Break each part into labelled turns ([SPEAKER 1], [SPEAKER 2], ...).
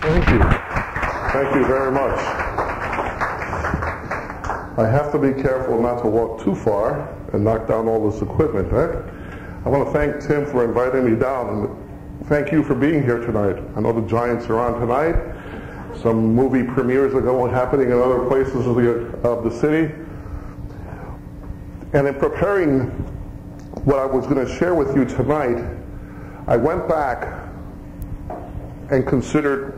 [SPEAKER 1] Thank you. Thank you very much. I have to be careful not to walk too far and knock down all this equipment, right? I want to thank Tim for inviting me down, and thank you for being here tonight. I know the Giants are on tonight. Some movie premieres are happening in other places of the city. And in preparing what I was going to share with you tonight, I went back and considered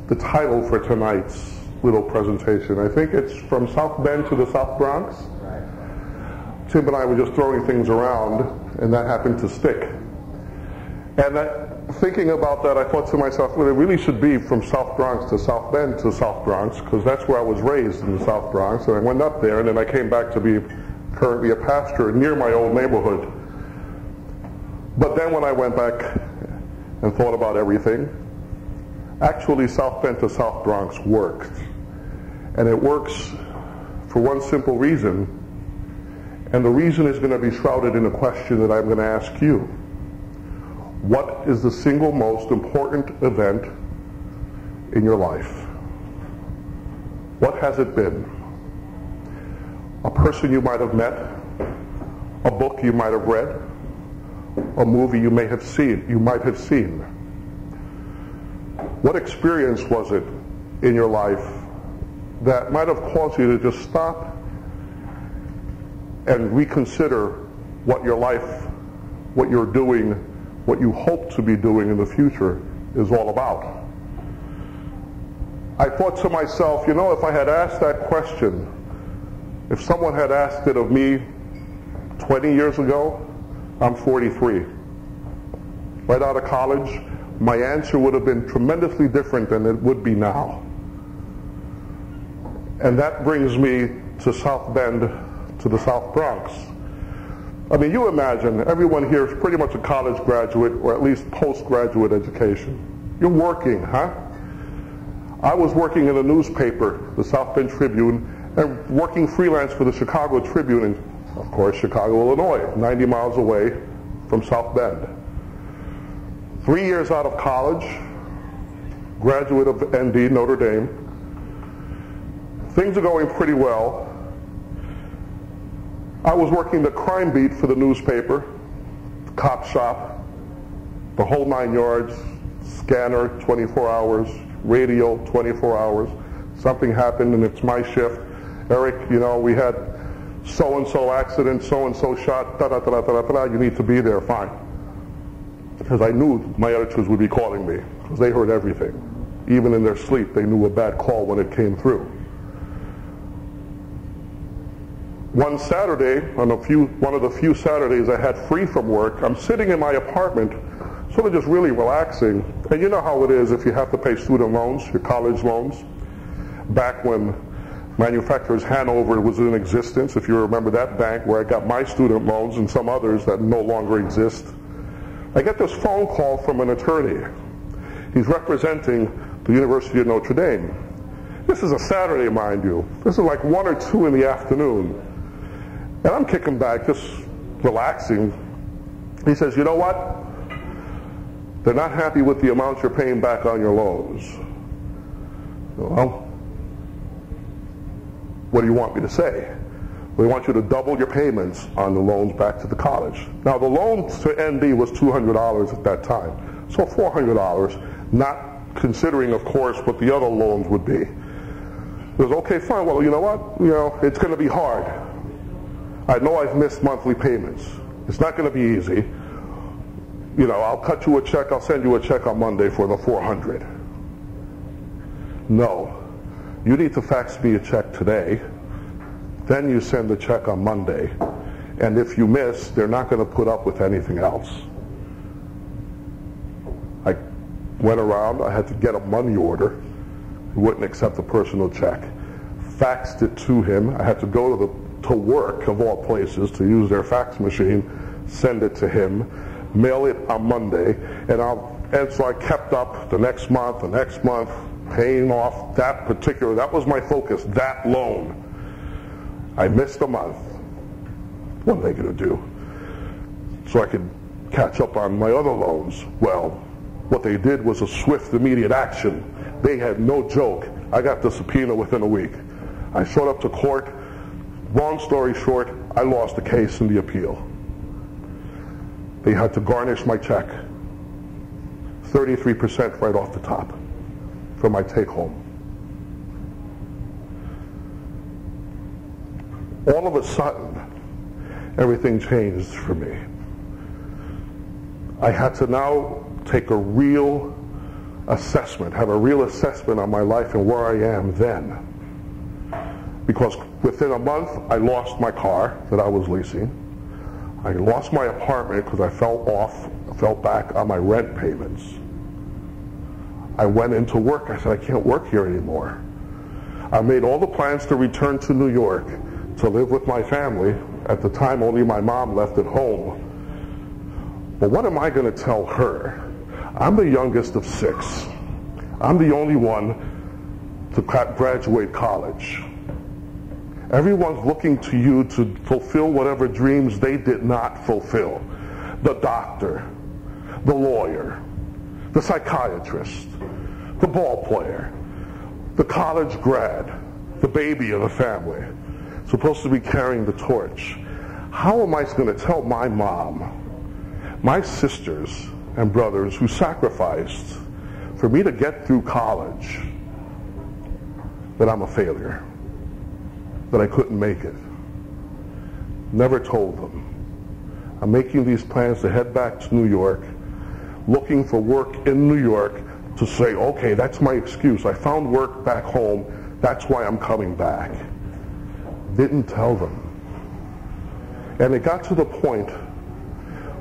[SPEAKER 1] the title for tonight's little presentation. I think it's From South Bend to the South Bronx. Right. Tim and I were just throwing things around, and that happened to stick. And thinking about that, I thought to myself, well, it really should be From South Bronx to South Bend to South Bronx, because that's where I was raised, in the South Bronx. And I went up there, and then I came back to be currently a pastor near my old neighborhood. But then when I went back and thought about everything, actually South Bend to South Bronx worked. And it works for one simple reason, and the reason is going to be shrouded in a question that I'm going to ask you. What is the single most important event in your life? What has it been? A person you might have met, a book you might have read, a movie you might have seen. What experience was it in your life that might have caused you to just stop and reconsider what your life, what you're doing, what you hope to be doing in the future is all about? I thought to myself, you know, if I had asked that question, if someone had asked it of me 20 years ago, I'm 43. Right out of college, my answer would have been tremendously different than it would be now. And that brings me to South Bend, to the South Bronx. I mean, you imagine, everyone here is pretty much a college graduate, or at least postgraduate education. You're working, huh? I was working in a newspaper, the South Bend Tribune, and working freelance for the Chicago Tribune in, of course, Chicago, Illinois, 90 miles away from South Bend. 3 years out of college, graduate of ND, Notre Dame. Things are going pretty well. I was working the crime beat for the newspaper, cop shop, the whole 9 yards, scanner 24 hours, radio 24 hours. Something happened and it's my shift. Eric, you know, we had so-and-so accident, so-and-so shot, da-da-da-da-da-da, you need to be there, fine. Because I knew my editors would be calling me, because they heard everything. Even in their sleep, they knew a bad call when it came through. One Saturday, one of the few Saturdays I had free from work, I'm sitting in my apartment, sort of just really relaxing. And you know how it is if you have to pay student loans, your college loans. Back when Manufacturers Hanover was in existence, if you remember that bank where I got my student loans and some others that no longer exist. I get this phone call from an attorney. He's representing the University of Notre Dame. This is a Saturday, mind you. This is like 1 or 2 in the afternoon. And I'm kicking back, just relaxing. He says, you know what? They're not happy with the amount you're paying back on your loans. Well, what do you want me to say? We want you to double your payments on the loans back to the college. Now, the loan to ND was $200 at that time. So $400, not considering, of course, what the other loans would be. It was, okay, fine, well, you know what? You know, it's going to be hard. I know I've missed monthly payments. It's not going to be easy. You know, I'll cut you a check, I'll send you a check on Monday for the $400. No. You need to fax me a check today. Then you send the check on Monday. And if you miss, they're not going to put up with anything else. I went around, I had to get a money order. He wouldn't accept a personal check. Faxed it to him. I had to go to work, of all places, to use their fax machine, send it to him, mail it on Monday, and so I kept up the next month, paying off that was my focus, that loan. I missed a month. What are they going to do? So I could catch up on my other loans. Well, what they did was a swift, immediate action. They had no joke. I got the subpoena within a week. I showed up to court. Long story short, I lost the case in the appeal. They had to garnish my check, 33% right off the top for my take home. All of a sudden, everything changed for me. I had to now take a real assessment, have a real assessment on my life and where I am then. Because within a month, I lost my car that I was leasing. I lost my apartment because I fell back on my rent payments. I went into work. I said, I can't work here anymore. I made all the plans to return to New York to live with my family. At the time, only my mom left at home. But what am I going to tell her? I'm the youngest of 6. I'm the only one to graduate college. Everyone's looking to you to fulfill whatever dreams they did not fulfill. The doctor, the lawyer, the psychiatrist, the ball player, the college grad, the baby of the family, supposed to be carrying the torch. How am I going to tell my mom, my sisters and brothers who sacrificed for me to get through college, that I'm a failure, that I couldn't make it? Never told them. I'm making these plans to head back to New York, looking for work in New York to say, okay, that's my excuse. I found work back home. That's why I'm coming back. Didn't tell them. And it got to the point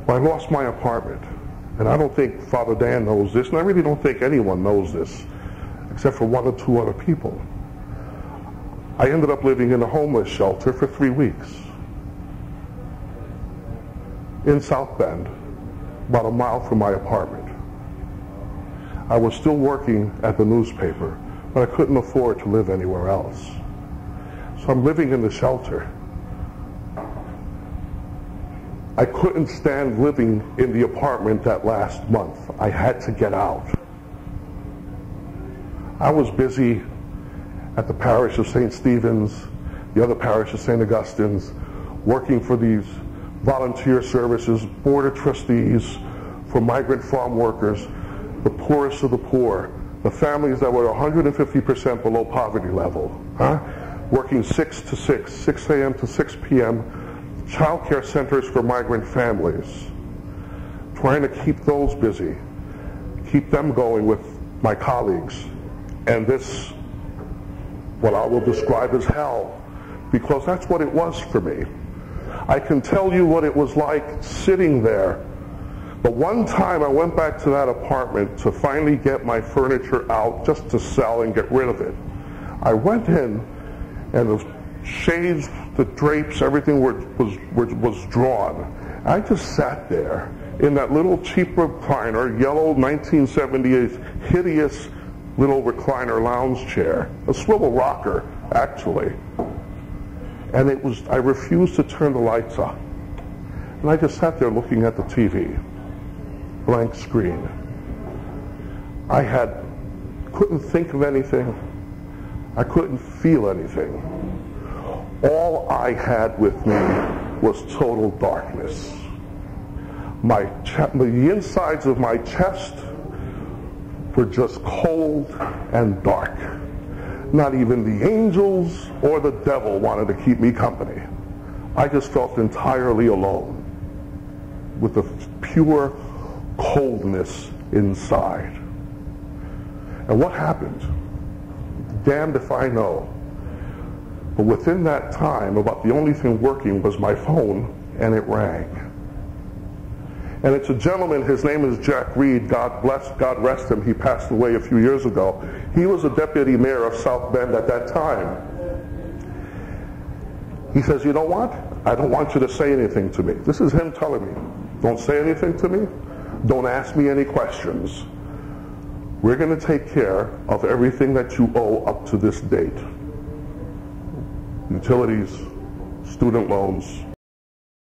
[SPEAKER 1] where I lost my apartment. And I don't think Father Dan knows this, and I really don't think anyone knows this, except for 1 or 2 other people. I ended up living in a homeless shelter for 3 weeks in South Bend, about a mile from my apartment. I was still working at the newspaper, but I couldn't afford to live anywhere else. So I'm living in the shelter. I couldn't stand living in the apartment that last month. I had to get out. I was busy at the parish of St. Stephen's, the other parish of St. Augustine's, working for these volunteer services, board of trustees for migrant farm workers, the poorest of the poor, the families that were 150% below poverty level, working 6 to 6, 6 a.m. to 6 p.m., child care centers for migrant families, trying to keep those busy, keep them going with my colleagues, and this, what I will describe as hell, because that's what it was for me. I can tell you what it was like sitting there. But one time I went back to that apartment to finally get my furniture out just to sell and get rid of it. I went in and the shades, the drapes, everything was drawn. I just sat there in that little cheap recliner, yellow 1978 hideous little recliner lounge chair, a swivel rocker actually. And I refused to turn the lights on. And I just sat there looking at the TV, blank screen. I couldn't think of anything. I couldn't feel anything. All I had with me was total darkness. The insides of my chest were just cold and dark. Not even the angels or the devil wanted to keep me company. I just felt entirely alone with the pure coldness inside. And what happened? Damned if I know. But within that time, about the only thing working was my phone, and it rang. And it's a gentleman, his name is Jack Reed, God rest him, he passed away a few years ago. He was a deputy mayor of South Bend at that time. He says, you know what? I don't want you to say anything to me. This is him telling me, don't say anything to me, don't ask me any questions. We're going to take care of everything that you owe up to this date. Utilities, student loans,